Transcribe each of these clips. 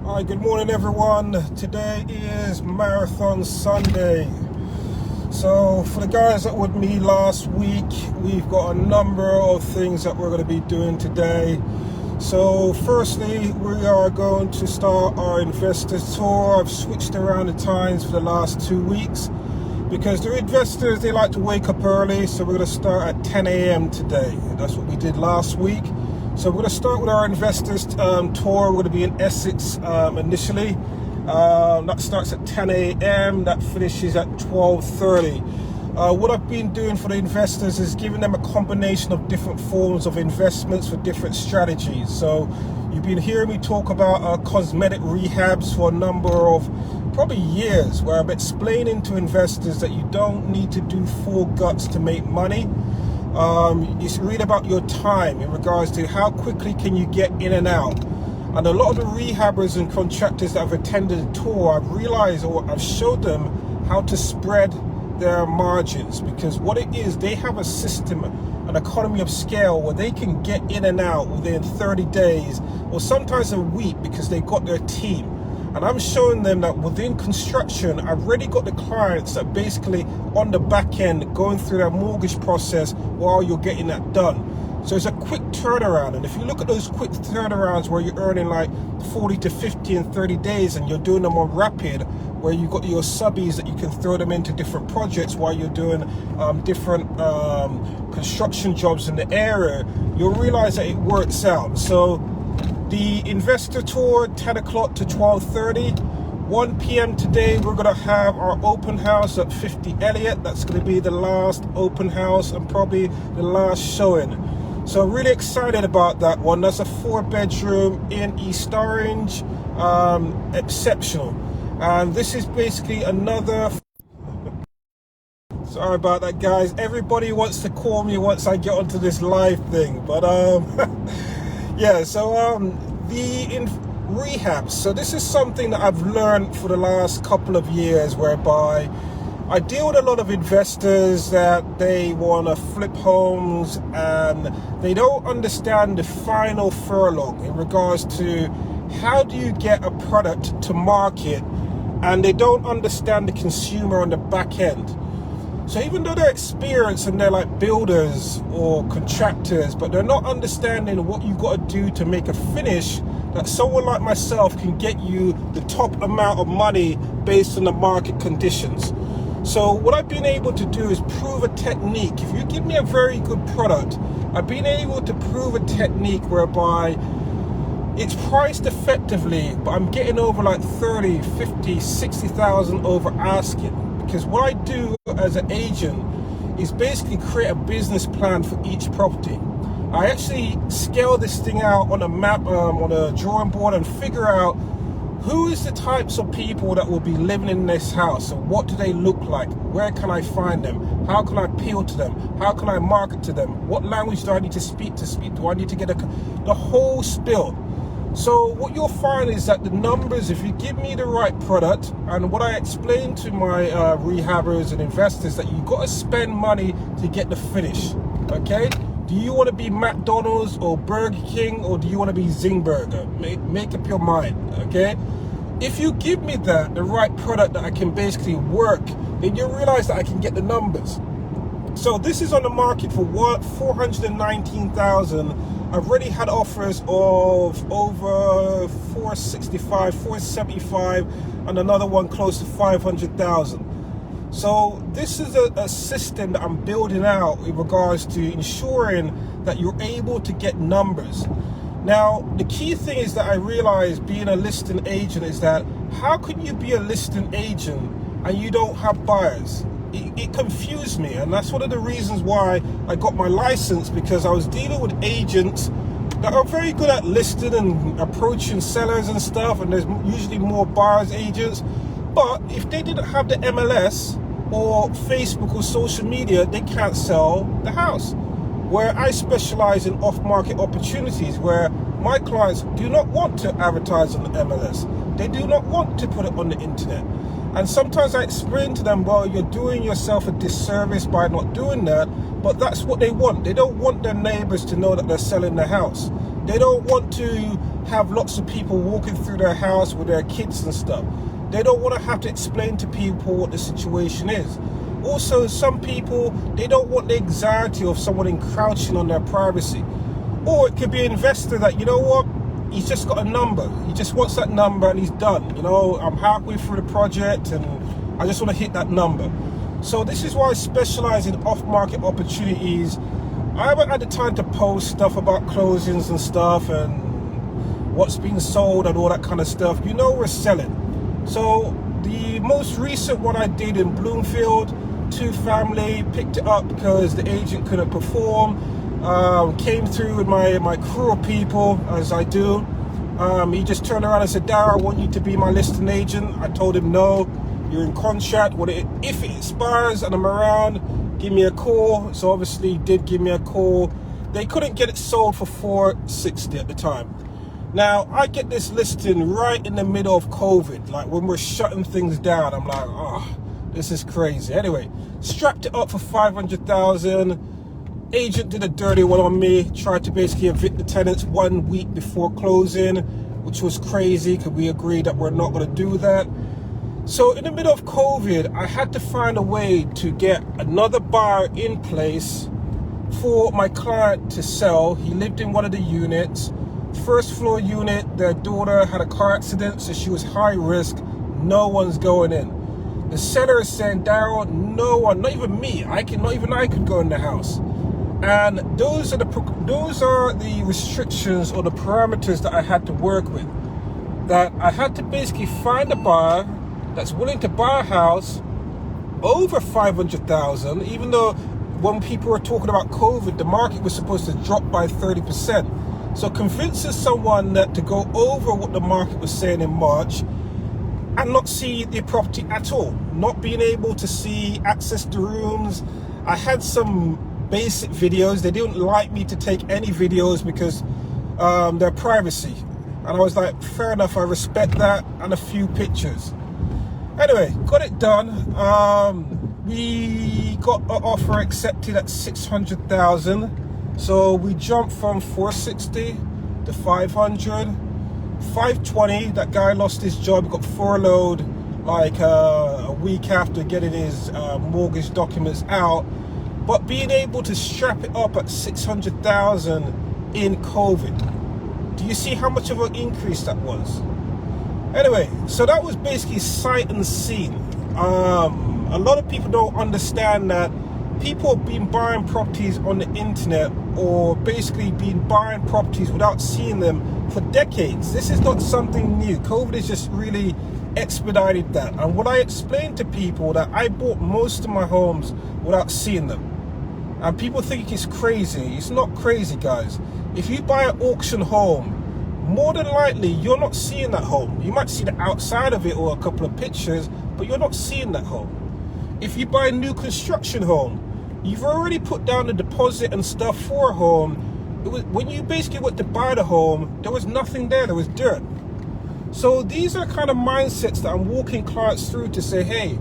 Hi, good morning everyone. Today is Marathon Sunday. So for the guys that were with me last week, we've got a number of things that we're going to be doing today. So firstly, we are going to start our investors tour. I've switched around the times for the last 2 weeks because the investors, they like to wake up early. So we're going to start at 10 a.m. today. That's what we did last week. So we're going to start with our investors tour. We're going to be in Essex initially. That starts at 10 a.m. That finishes at 12:30. What I've been doing for the investors is giving them a combination of different forms of investments for different strategies. So you've been hearing me talk about cosmetic rehabs for a number of probably years, where I'm explaining to investors that you don't need to do full guts to make money. You read about your time in regards to how quickly can you get in and out. And a lot of the rehabbers and contractors that have attended the tour, I've realized, or I've showed them how to spread their margins, because what it is, they have a system, an economy of scale where they can get in and out within 30 days or sometimes a week because they've got their team. And I'm showing them that within construction, I've already got the clients that basically on the back end going through their mortgage process while you're getting that done. So it's a quick turnaround. And if you look at those quick turnarounds where you're earning like 40 to 50 in 30 days and you're doing them on rapid, where you've got your subbies that you can throw them into different projects while you're doing different construction jobs in the area, you'll realize that it works out. So the investor tour, 10 o'clock to 12:30. 1 p.m. today, we're going to have our open house at 50 Elliott. That's going to be the last open house and probably the last showing. So I'm really excited about that one. That's a 4-bedroom in East Orange, exceptional. And this is basically another... Sorry about that, guys. Everybody wants to call me once I get onto this live thing. But yeah, so rehabs. So this is something that I've learned for the last couple of years, whereby I deal with a lot of investors that they want to flip homes and they don't understand the final furlong in regards to how do you get a product to market, and they don't understand the consumer on the back end. So even though they're experienced and they're like builders or contractors, but they're not understanding what you've got to do to make a finish that someone like myself can get you the top amount of money based on the market conditions. So what I've been able to do is prove a technique. If you give me a very good product, I've been able to prove a technique whereby it's priced effectively, but I'm getting over like 30, 50, 60,000 over asking. Because what I do as an agent is basically create a business plan for each property. I actually scale this thing out on a map, on a drawing board, and figure out who is the types of people that will be living in this house, and what do they look like, where can I find them, how can I appeal to them, how can I market to them, what language do I need to speak, do I need to get the whole spill. So what you'll find is that the numbers, if you give me the right product, and what I explain to my rehabbers and investors, that you've got to spend money to get the finish, okay? Do you want to be McDonald's or Burger King, or do you want to be Zingburger? Make up your mind, okay? If you give me the right product that I can basically work, then you'll realize that I can get the numbers. So this is on the market for what, 419,000. I've already had offers of over 465, 475, and another one close to 500,000. So this is a system that I'm building out in regards to ensuring that you're able to get numbers. Now, the key thing is that I realize being a listing agent is that how can you be a listing agent and you don't have buyers? It confused me, and that's one of the reasons why I got my license, because I was dealing with agents that are very good at listing and approaching sellers and stuff, and there's usually more buyers agents. But if they didn't have the MLS or Facebook or social media, they can't sell the house. Where I specialize in off-market opportunities, where my clients do not want to advertise on the MLS. They do not want to put it on the internet. And sometimes I explain to them, well, you're doing yourself a disservice by not doing that, but that's what they want. They don't want their neighbors to know that they're selling the house. They don't want to have lots of people walking through their house with their kids and stuff. They don't want to have to explain to people what the situation is. Also, some people, they don't want the anxiety of someone encroaching on their privacy. Or it could be an investor that, you know what, he's just got a number. He just wants that number and he's done. You know, I'm halfway through the project and I just want to hit that number. So this is why I specialize in off-market opportunities. I haven't had the time to post stuff about closings and stuff and what's being sold and all that kind of stuff. You know, we're selling. So the most recent one I did in Bloomfield, 2-family, picked it up because the agent couldn't perform. Came through with my crew of people, as I do. He just turned around and said, Darrell, I want you to be my listing agent. I told him, no, you're in contract. If it expires and I'm around, give me a call. So obviously he did give me a call. They couldn't get it sold for $460 at the time. Now, I get this listing right in the middle of COVID, like when we're shutting things down. I'm like, oh, this is crazy. Anyway, strapped it up for $500,000. Agent did a dirty one on me, tried to basically evict the tenants 1 week before closing, which was crazy because we agreed that we're not going to do that. So in the middle of COVID, I had to find a way to get another buyer in place for my client to sell. He lived in one of the units. First floor unit, their daughter had a car accident, so she was high risk. No one's going in. The seller is saying, Darrell, no one, not even me, not even I could go in the house. And those are the restrictions or the parameters that I had to work with. That I had to basically find a buyer that's willing to buy a house over $500,000, even though when people were talking about COVID, the market was supposed to drop by 30%. So convincing someone that to go over what the market was saying in March and not see the property at all, not being able to see, access the rooms. I had some basic videos. They didn't like me to take any videos because their privacy. And I was like, fair enough, I respect that, and a few pictures. Anyway, got it done. We got an offer accepted at $600,000. So we jumped from 460 to 500, 520. That guy lost his job, got furloughed like a week after getting his mortgage documents out. But being able to strap it up at 600,000 in COVID, do you see how much of an increase that was? Anyway, so that was basically sight unseen. A lot of people don't understand that people have been buying properties on the internet, or basically been buying properties without seeing them for decades. This is not something new. COVID has just really expedited that. And what I explained to people, that I bought most of my homes without seeing them. And people think it's crazy. It's not crazy, guys. If you buy an auction home, more than likely you're not seeing that home. You might see the outside of it or a couple of pictures, but you're not seeing that home. If you buy a new construction home, you've already put down the deposit and stuff for a home. When you basically went to buy the home, there was nothing there, there was dirt. So these are kind of mindsets that I'm walking clients through to say, hey,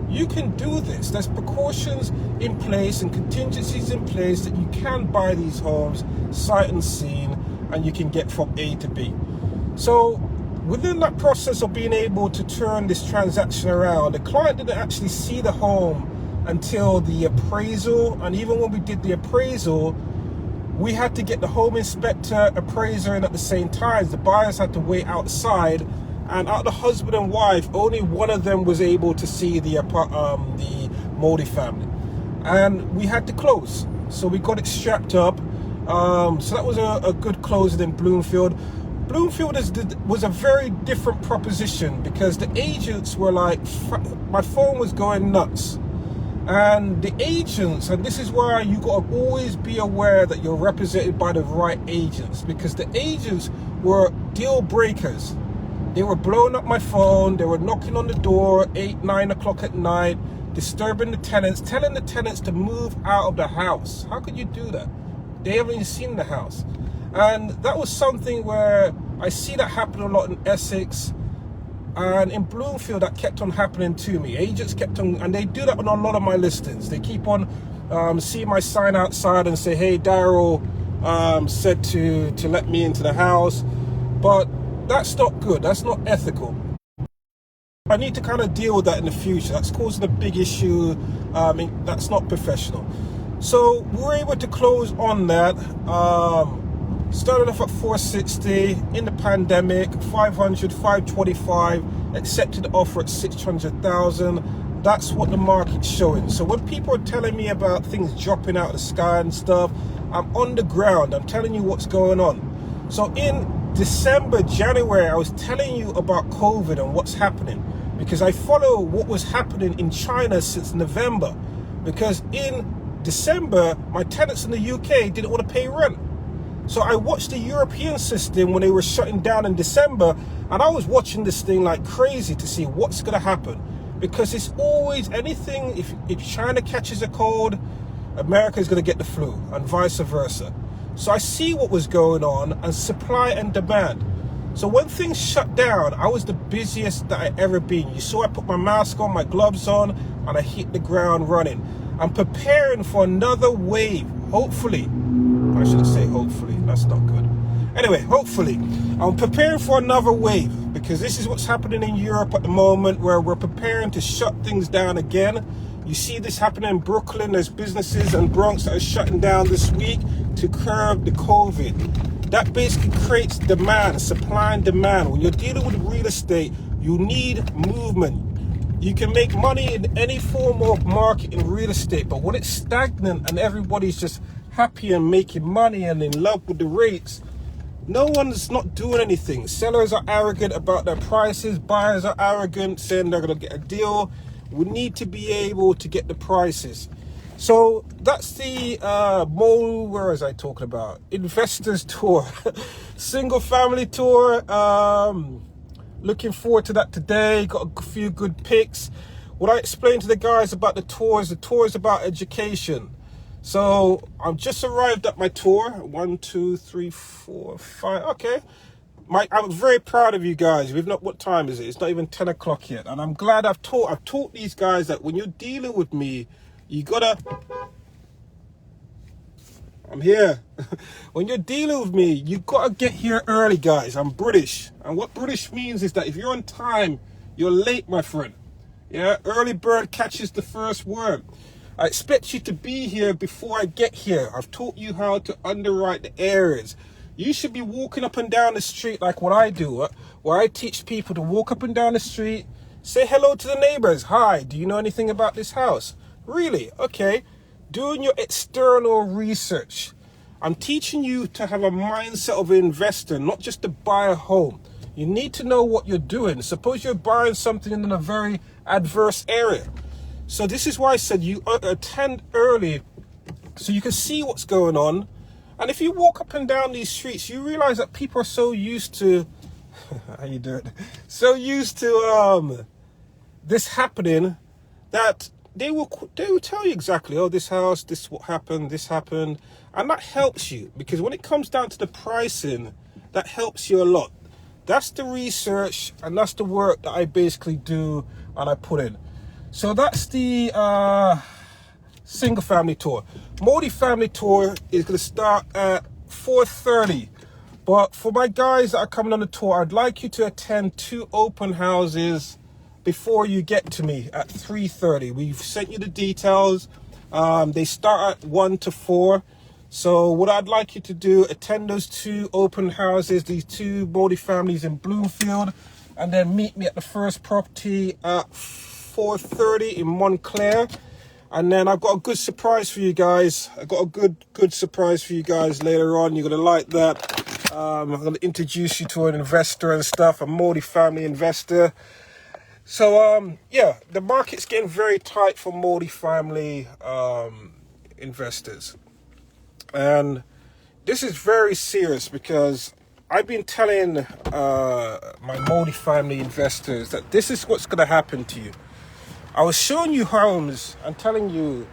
you can do this. There's precautions in place and contingencies in place that you can buy these homes sight unseen, and you can get from A to B. So within that process of being able to turn this transaction around, the client didn't actually see the home until the appraisal. And even when we did the appraisal, we had to get the home inspector, appraiser in at the same time. The buyers had to wait outside, and out of the husband and wife, only one of them was able to see the multi-family, and we had to close. So we got it strapped up. So that was a good closing in Bloomfield. Bloomfield was a very different proposition because the agents were like, my phone was going nuts. And the agents, and this is where you got to always be aware that you're represented by the right agents, because the agents were deal breakers. They were blowing up my phone. They were knocking on the door 8, 9 o'clock at night, disturbing the tenants, telling the tenants to move out of the house. How could you do that? They haven't even seen the house. And that was something where I see that happen a lot in Essex. And in Bloomfield, that kept on happening to me. Agents kept on, and they do that on a lot of my listings. They keep on see my sign outside and say, hey, Darrell said to let me into the house. But that's not good. That's not ethical. I need to kind of deal with that in the future. That's causing a big issue. That's not professional. So we're able to close on that. Started off at 460 in the pandemic, 500, 525, accepted the offer at 600,000. That's what the market's showing. So when people are telling me about things dropping out of the sky and stuff, I'm on the ground. I'm telling you what's going on. So in December, January, I was telling you about COVID and what's happening, because I follow what was happening in China since November. Because in December, my tenants in the UK didn't want to pay rent. So I watched the European system when they were shutting down in December, and I was watching this thing like crazy to see what's going to happen. Because it's always anything, if China catches a cold, America is going to get the flu, and vice versa. So I see what was going on, and supply and demand. So when things shut down, I was the busiest that I ever been. You saw I put my mask on, my gloves on, and I hit the ground running. I'm preparing for another wave, hopefully. I shouldn't say hopefully, that's not good. Anyway, hopefully, I'm preparing for another wave, because this is what's happening in Europe at the moment, where we're preparing to shut things down again. You see this happening in Brooklyn. There's businesses in Bronx that are shutting down this week to curb the COVID. That basically creates demand, supply and demand. When you're dealing with real estate, you need movement. You can make money in any form of market in real estate, but when it's stagnant and everybody's just happy and making money and in love with the rates, no one's not doing anything. Sellers are arrogant about their prices. Buyers are arrogant, saying they're going to get a deal. We need to be able to get the prices. So that's the where was I talking about? Investors tour, single family tour. Looking forward to that today. Got a few good picks. What I explained to the guys about the tour is about education. So I've just arrived at my tour. 1, 2, 3, 4, 5. Okay. I'm very proud of you guys. What time is it? It's not even 10 o'clock yet. And I'm glad I've taught these guys that when you're dealing with me, you gotta, I'm here. When you're dealing with me, you gotta get here early, guys. I'm British. And what British means is that if you're on time, you're late, my friend. Yeah, early bird catches the first worm. I expect you to be here before I get here. I've taught you how to underwrite the areas. You should be walking up and down the street like what I do, where I teach people to walk up and down the street, say hello to the neighbors. Hi, do you know anything about this house? Really? Okay. Doing your external research. I'm teaching you to have a mindset of an investor, not just to buy a home. You need to know what you're doing. Suppose you're buying something in a very adverse area. So this is why I said you attend early so you can see what's going on. And if you walk up and down these streets, you realize that people are so used to, how you doing? So used to this happening that they will tell you exactly, oh, this house, this what happened, this happened. And that helps you, because when it comes down to the pricing, that helps you a lot. That's the research and that's the work that I basically do and I put in. So that's the single family tour. Multi-family tour is going to start at 4:30. But for my guys that are coming on the tour, I'd like you to attend 2 open houses before you get to me at 3:30. We've sent you the details. They start at 1 to 4. So what I'd like you to do, attend those 2 open houses, these 2 multi-families in Bloomfield, and then meet me at the first property at 4:30 in Montclair. And then I've got a good surprise for you guys. I've got a good surprise for you guys later on. You're going to like that. I'm going to introduce you to an investor and stuff, a multi-family investor. So, yeah, the market's getting very tight for multi-family investors. And this is very serious because I've been telling my multi-family investors that this is what's going to happen to you. I was showing you homes and telling you,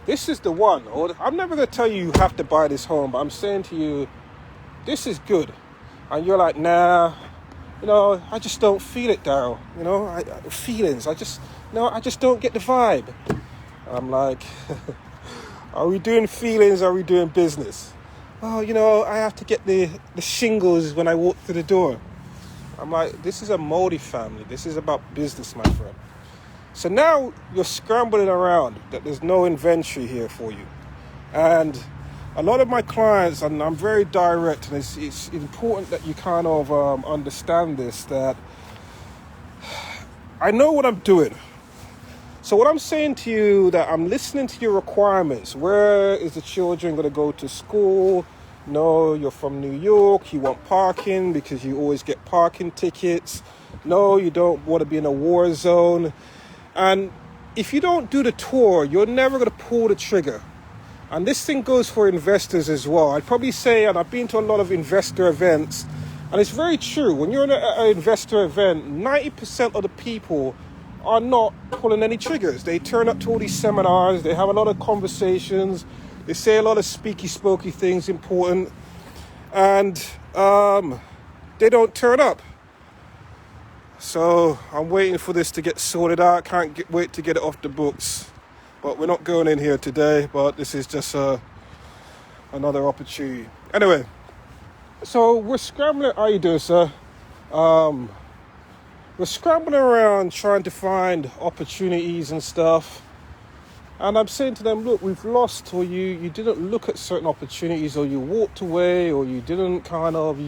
this is the one. Or I'm never going to tell you you have to buy this home, but I'm saying to you, this is good. And you're like, nah, I just don't feel it, Darrell. Feelings. I just don't get the vibe. I'm like, are we doing feelings? Are we doing business? oh, I have to get the shingles when I walk through the door. I'm like, this is a moldy family. This is about business, my friend. So now you're scrambling around that there's no inventory here for you. And a lot of my clients, and I'm very direct, and it's important that you kind of understand this, that I know what I'm doing. So what I'm saying to you, that I'm listening to your requirements. Where is the children going to go to school? No, you're from New York. You want parking because you always get parking tickets. No, you don't want to be in a war zone. And if you don't do the tour, you're never going to pull the trigger. And this thing goes for investors as well. I'd probably say, and I've been to a lot of investor events, and it's very true. When you're at an investor event, 90% of the people are not pulling any triggers. They turn up to all these seminars. They have a lot of conversations. They say a lot of speaky things important. And they don't turn up. So I'm waiting for this to get sorted out. Can't wait to get it off the books. But we're not going in here today, but this is just another opportunity. Anyway, so we're scrambling. How you doing, sir? We're scrambling around trying to find opportunities and stuff. And I'm saying to them, look, we've lost, or you didn't look at certain opportunities, or you walked away, or you didn't kind of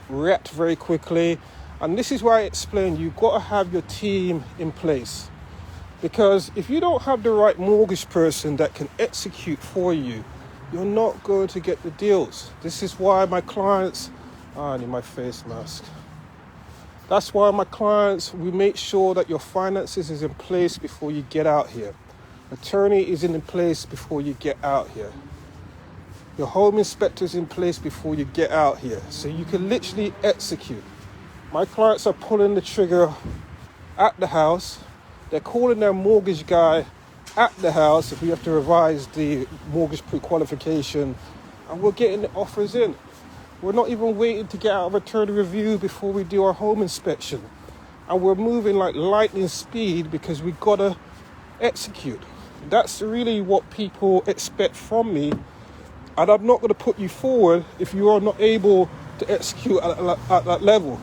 react very quickly. And this is why I explained you've got to have your team in place. Because if you don't have the right mortgage person that can execute for you, you're not going to get the deals. This is why my clients, I need my face mask. That's why my clients, we make sure that your finances is in place before you get out here. Attorney is in place before you get out here. Your home inspector is in place before you get out here. So you can literally execute. My clients are pulling the trigger at the house. They're calling their mortgage guy at the house if we have to revise the mortgage pre-qualification, and we're getting the offers in. We're not even waiting to get out of attorney review before we do our home inspection. And we're moving like lightning speed because we got to execute. That's really what people expect from me. And I'm not going to put you forward if you are not able to execute at that level.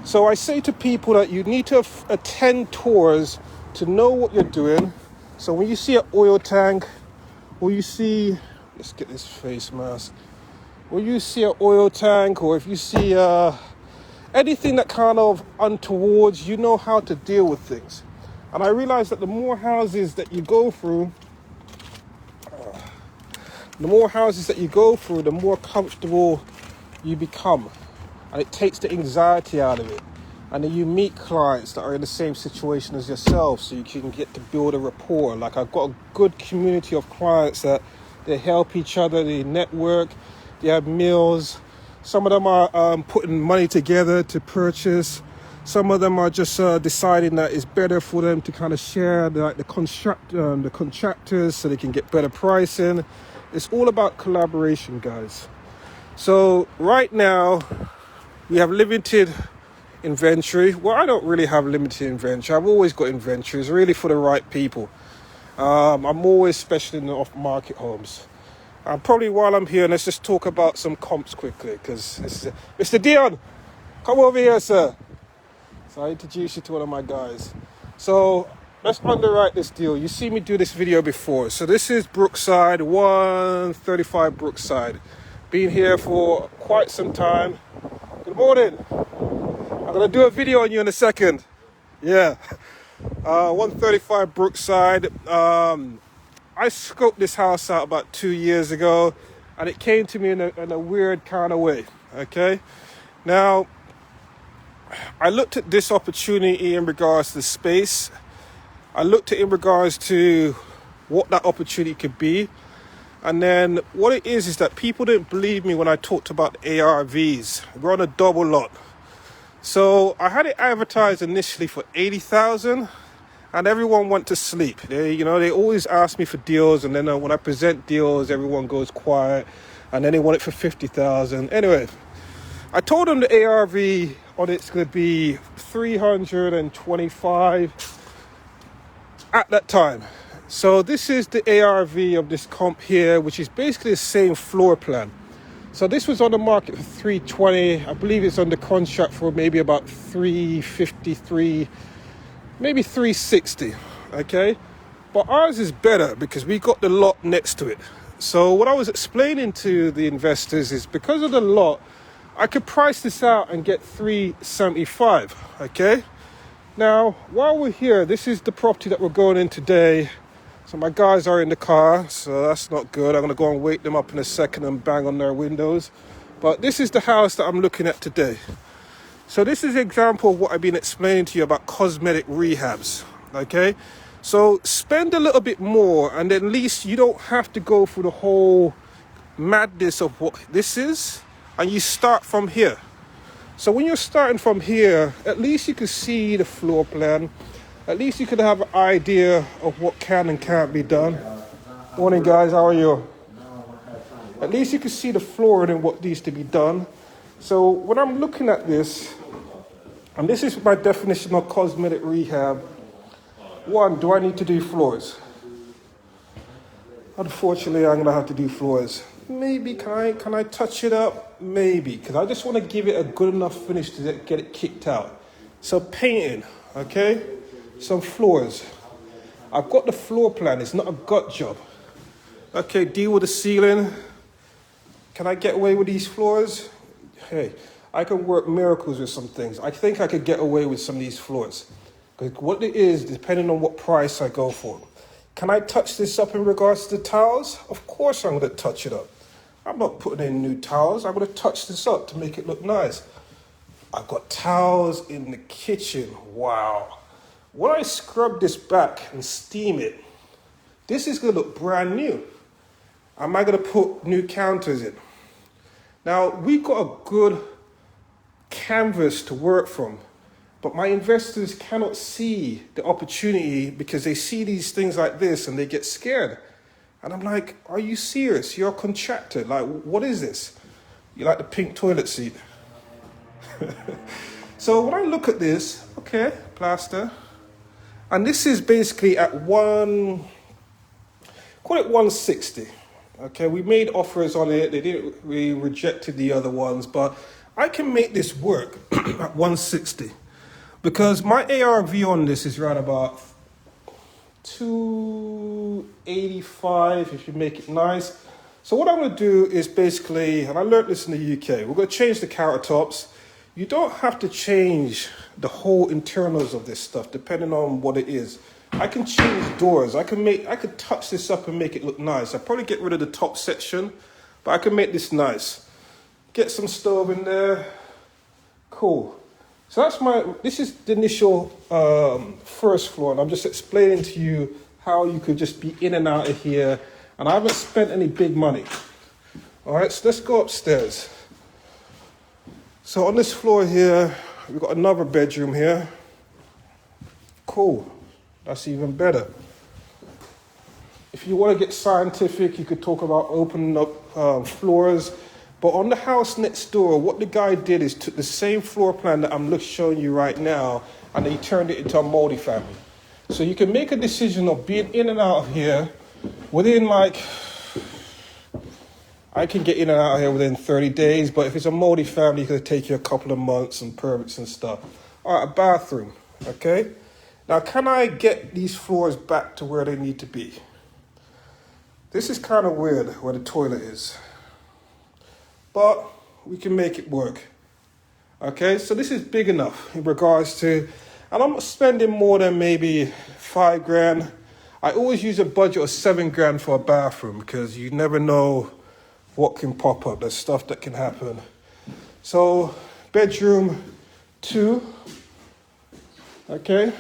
So I say to people that you need to attend tours to know what you're doing. So when you see an oil tank, or you see, let's get this face mask, or you see an oil tank, or if you see anything that kind of untowards, you know how to deal with things. And I realize that the more houses that you go through, the more comfortable you become. And it takes the anxiety out of it. And then you meet clients that are in the same situation as yourself, so you can get to build a rapport. Like, I've got a good community of clients that they help each other, they network, they have meals. Some of them are putting money together to purchase. Some of them are just deciding that it's better for them to kind of share the contractors so they can get better pricing. It's all about collaboration, guys. So right now, we have limited inventory. Well, I don't really have limited inventory. I've always got inventory. It's really for the right people. I'm always special in the off-market homes. Probably while I'm here, let's just talk about some comps quickly, because Mr. Dion, come over here, sir. So I introduce you to one of my guys. So let's underwrite this deal. You see me do this video before. So this is Brookside, 135 Brookside. Been here for quite some time. Good morning. I'm going to do a video on you in a second. Yeah. 135 Brookside. I scoped this house out about 2 years ago, and it came to me in a weird kind of way. Okay. Now, I looked at this opportunity in regards to the space. I looked at it in regards to what that opportunity could be. And then what it is that people didn't believe me when I talked about the ARVs. We're on a double lot. So I had it advertised initially for 80,000, and everyone went to sleep. They always ask me for deals, and then when I present deals, everyone goes quiet, and then they want it for 50,000. Anyway, I told them the ARV on it's going to be 325 at that time. So this is the ARV of this comp here, which is basically the same floor plan. So this was on the market for 320. I believe it's under contract for maybe about 353, maybe 360. Okay, but ours is better because we got the lot next to it. So what I was explaining to the investors is because of the lot, I could price this out and get 375. Okay. Now, while we're here, this is the property that we're going in today. So my guys are in the car, so that's not good. I'm going to go and wake them up in a second and bang on their windows. But this is the house that I'm looking at today. So this is an example of what I've been explaining to you about cosmetic rehabs, okay? So spend a little bit more, and at least you don't have to go through the whole madness of what this is, and you start from here. So when you're starting from here, at least you can see the floor plan. At least you could have an idea of what can and can't be done. Morning, guys. How are you? At least you can see the flooring and what needs to be done. So when I'm looking at this, and this is my definition of cosmetic rehab. One, do I need to do floors? Unfortunately, I'm going to have to do floors. Maybe, can I touch it up? Maybe, because I just want to give it a good enough finish to get it kicked out. So painting, okay? Some floors. I've got the floor plan. It's not a gut job. Okay, deal with the ceiling. Can I get away with these floors? Hey, I can work miracles with some things. I think I could get away with some of these floors. Because what it is, depending on what price I go for. Can I touch this up in regards to the towels? Of course I'm going to touch it up. I'm not putting in new towels. I'm going to touch this up to make it look nice. I've got towels in the kitchen. Wow. When I scrub this back and steam it, this is going to look brand new. Am I going to put new counters in? Now, we've got a good canvas to work from, but my investors cannot see the opportunity because they see these things like this and they get scared. And I'm like, are you serious? You're a contractor. Like, what is this? You like the pink toilet seat? So when I look at this, okay, plaster. And this is basically at call it 160. Okay, we made offers on it. We rejected the other ones, but I can make this work at 160 because my ARV on this is right about 285 if you make it nice. So what I'm going to do is basically, and I learned this in the UK, we're going to change the countertops. You don't have to change the whole internals of this stuff depending on what it is. I can change doors. I could touch this up and make it look nice. I'll probably get rid of the top section, but I can make this nice. Get some stove in there. Cool. So this is the initial first floor, and I'm just explaining to you how you could just be in and out of here, and I haven't spent any big money. All right, so let's go upstairs. So on this floor here, we've got another bedroom here. Cool. That's even better. If you want to get scientific, you could talk about opening up floors. But on the house next door, what the guy did is took the same floor plan that I'm showing you right now, and he turned it into a multi-family. So you can make a decision of being in and out of here within I can get in and out of here within 30 days, but if it's a multi-family, it could take you a couple of months and permits and stuff. All right, a bathroom, okay? Now, can I get these floors back to where they need to be? This is kind of weird where the toilet is, but we can make it work. Okay, so this is big enough in regards to, and I'm not spending more than maybe $5,000. I always use a budget of $7,000 for a bathroom because you never know what can pop up. There's stuff that can happen. So bedroom 2, okay.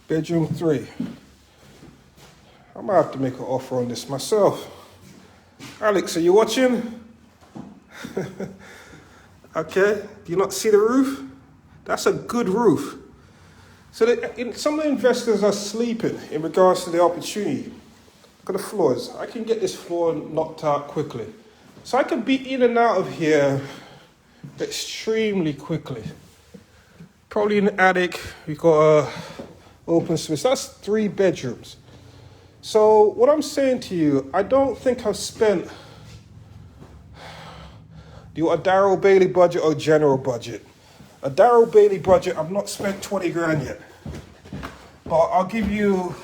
Bedroom 3. I might have to make an offer on this myself. Alex, are you watching? Okay, do you not see the roof? That's a good roof. So some of the investors are sleeping in regards to the opportunity. Look at the floors. I can get this floor knocked out quickly. So I can be in and out of here extremely quickly. Probably in the attic, we've got a open space. That's 3 bedrooms. So what I'm saying to you, I don't think I've spent, do you want a Darrell Bailey budget or general budget? A Darrell Bailey budget, I've not spent 20 grand yet. But I'll give you,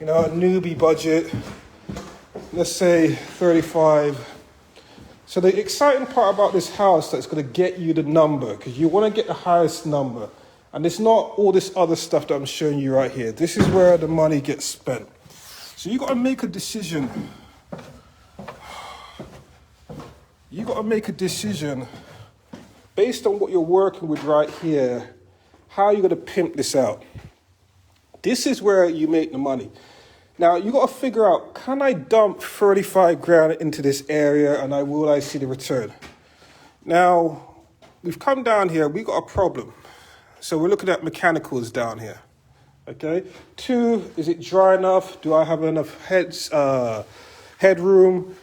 a newbie budget, let's say 35. So the exciting part about this house that's going to get you the number, because you want to get the highest number. And it's not all this other stuff that I'm showing you right here. This is where the money gets spent. So you got to make a decision. You got to make a decision based on what you're working with right here, how you're going to pimp this out. This is where you make the money. Now, you got to figure out, can I dump 35 grand into this area and will I see the return? Now, we've come down here, we got a problem. So we're looking at mechanicals down here, okay? 2, is it dry enough? Do I have enough headroom?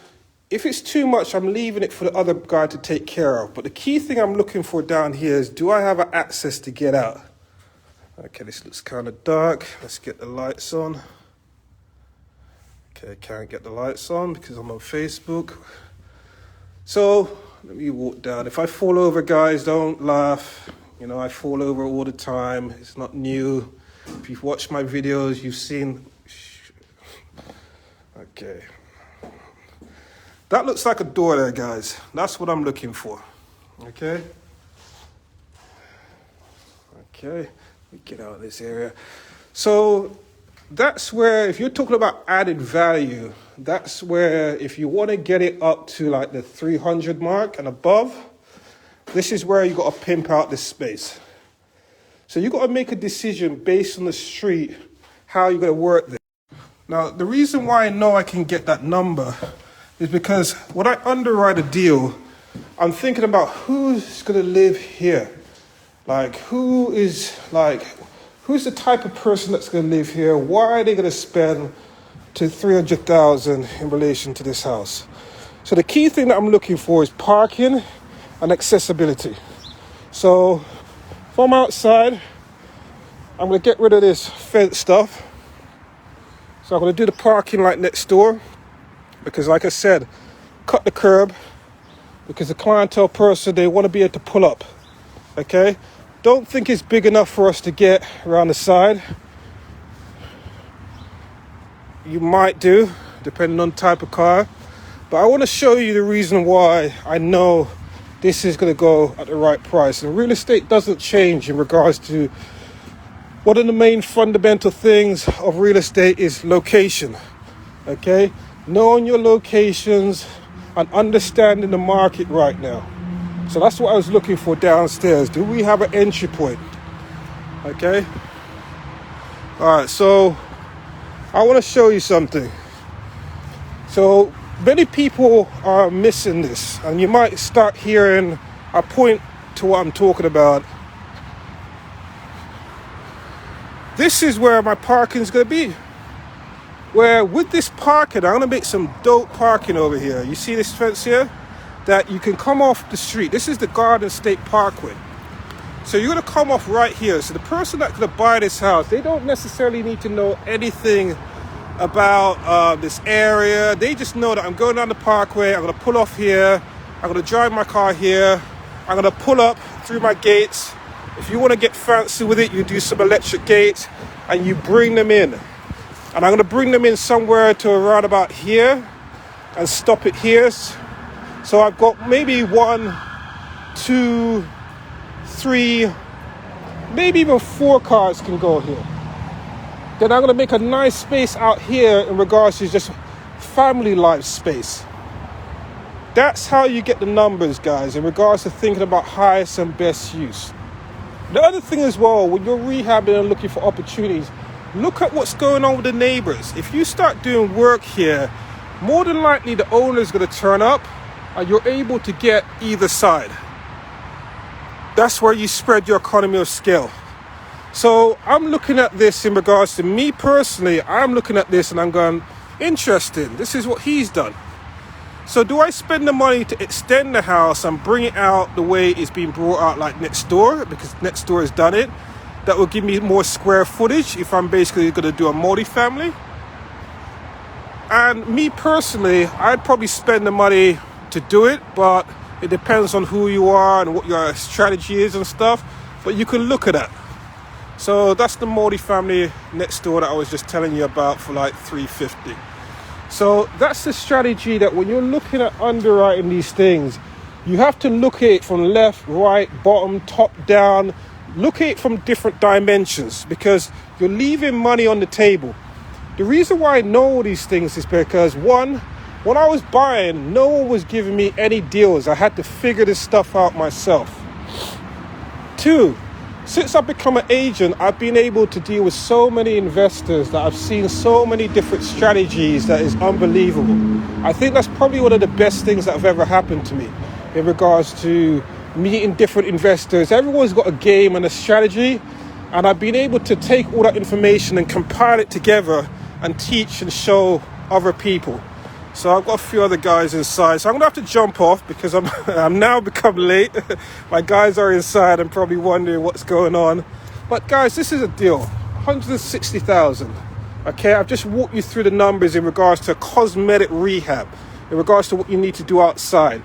If it's too much, I'm leaving it for the other guy to take care of. But the key thing I'm looking for down here is, do I have access to get out? Okay, this looks kind of dark. Let's get the lights on. Okay, can't get the lights on because I'm on Facebook. So let me walk down. If I fall over, guys, don't laugh. I fall over all the time. It's not new. If you've watched my videos, you've seen. Okay. That looks like a door there, guys. That's what I'm looking for. Okay. Okay. Let me get out of this area. So that's where, if you're talking about added value, that's where if you want to get it up to like the 300 mark and above, this is where you got to pimp out this space. So you got to make a decision based on the street, how you're going to work this. Now, the reason why I know I can get that number is because when I underwrite a deal, I'm thinking about who's going to live here. Who's the type of person that's going to live here? Why are they going to spend to $300,000 in relation to this house? So the key thing that I'm looking for is parking and accessibility. So from outside, I'm going to get rid of this fence stuff. So I'm going to do the parking like next door, because like I said, cut the curb, because the clientele person, they want to be able to pull up. Okay? Don't think it's big enough for us to get around the side. You might do, depending on the type of car. But I want to show you the reason why I know this is going to go at the right price. And real estate doesn't change in regards to one of the main fundamental things of real estate is location. Okay? Knowing your locations and understanding the market right now. So that's what I was looking for downstairs. Do we have an entry point? Okay. All right, so I want to show you something. So many people are missing this, and you might start hearing a point to what I'm talking about. This is where my parking is going to be. Where with this parking, I'm going to make some dope parking over here. You see this fence here? That you can come off the street. This is the Garden State Parkway. So you're going to come off right here. So the person that's going to buy this house, they don't necessarily need to know anything about this area. They just know that I'm going down the parkway. I'm going to pull off here. I'm going to drive my car here. I'm going to pull up through my gates. If you want to get fancy with it, you do some electric gates and you bring them in. And I'm going to bring them in somewhere to around about here and stop it here. So I've got maybe 1, 2, 3, maybe even 4 cars can go here. Then I'm going to make a nice space out here in regards to just family life space. That's how you get the numbers, guys, in regards to thinking about highest and best use. The other thing as well, when you're rehabbing and looking for opportunities, look at what's going on with the neighbors. If you start doing work here, more than likely the owner's going to turn up and you're able to get either side. That's where you spread your economy of scale. So I'm looking at this in regards to me personally. I'm looking at this and I'm going, interesting. This is what he's done. So do I spend the money to extend the house and bring it out the way it's been brought out like next door, because next door has done it? That will give me more square footage if I'm basically going to do a multi-family. And me personally, I'd probably spend the money to do it, but it depends on who you are and what your strategy is and stuff. But you can look at that. So that's the multifamily next door that I was just telling you about for like $350. So that's the strategy that when you're looking at underwriting these things, you have to look at it from left, right, bottom, top, down. Look at it from different dimensions because you're leaving money on the table. The reason why I know all these things is because, one, when I was buying, no one was giving me any deals. I had to figure this stuff out myself. Two, since I've become an agent, I've been able to deal with so many investors that I've seen so many different strategies that is unbelievable. I think that's probably one of the best things that have ever happened to me in regards to meeting different investors. Everyone's got a game and a strategy, and I've been able to take all that information and compile it together and teach and show other people. So I've got a few other guys inside. So I'm going to have to jump off because I'm now become late. My guys are inside and probably wondering what's going on. But guys, this is a deal. 160,000. Okay, I've just walked you through the numbers in regards to cosmetic rehab, in regards to what you need to do outside.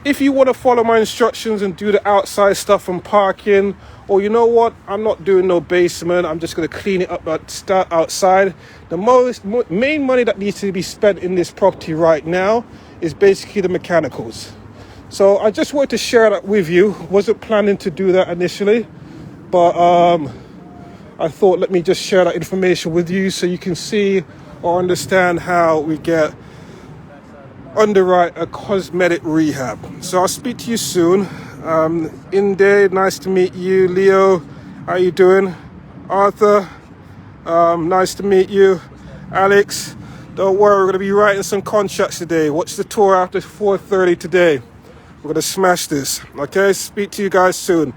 If you want to follow my instructions and do the outside stuff and parking, or you know what, I'm not doing no basement, I'm just going to clean it up outside. The main money that needs to be spent in this property right now is basically the mechanicals. So I just wanted to share that with you. Wasn't planning to do that initially, but I thought let me just share that information with you so you can see or understand how we get underwrite a cosmetic rehab. So I'll speak to you soon. Inde, nice to meet you. Leo, how you doing? Arthur, nice to meet you. Alex, don't worry, we're going to be writing some contracts today. Watch the tour after 4:30 today. We're going to smash this. Okay, speak to you guys soon.